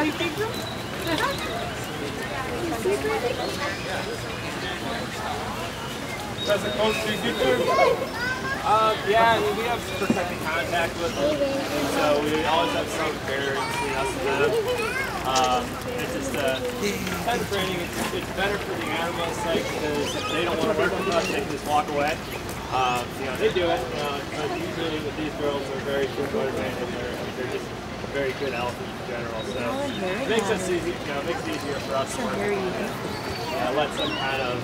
how he feeds them? That's a close to you there? Yeah, I mean, we have protected contact with them, and so we always have some barrier between us and them. It's just type of training. It's better for the animals, like, because they don't want to work with us. They can just walk away. You know, they do it. But usually with these girls, they're very food motivated. They're just very good elephants in general. So it makes us easy. You know, it makes it easier for us to work with them. Lets them kind of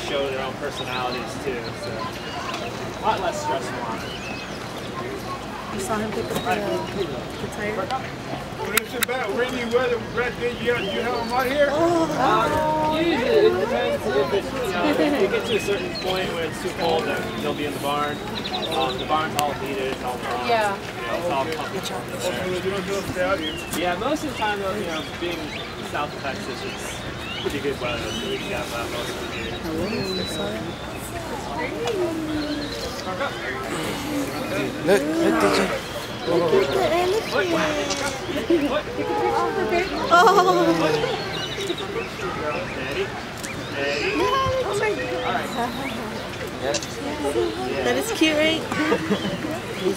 show their own personalities too. So. A lot less stressful on it. You saw him pick up the tire? When it's about rainy weather, right there, you have them out here? Usually it depends if it's, you know, if you get to a certain point where it's too cold, then they'll be in the barn. The barn's all heated, it's all warm. Yeah. You know, it's all comfy. Yeah, most of the time, though, you know, being south of Texas, it's pretty good weather, so we can have that most of the year. Look, teacher. Look at the elephant. Oh. Steady. Steady. Oh my God. All right. That is cute, right?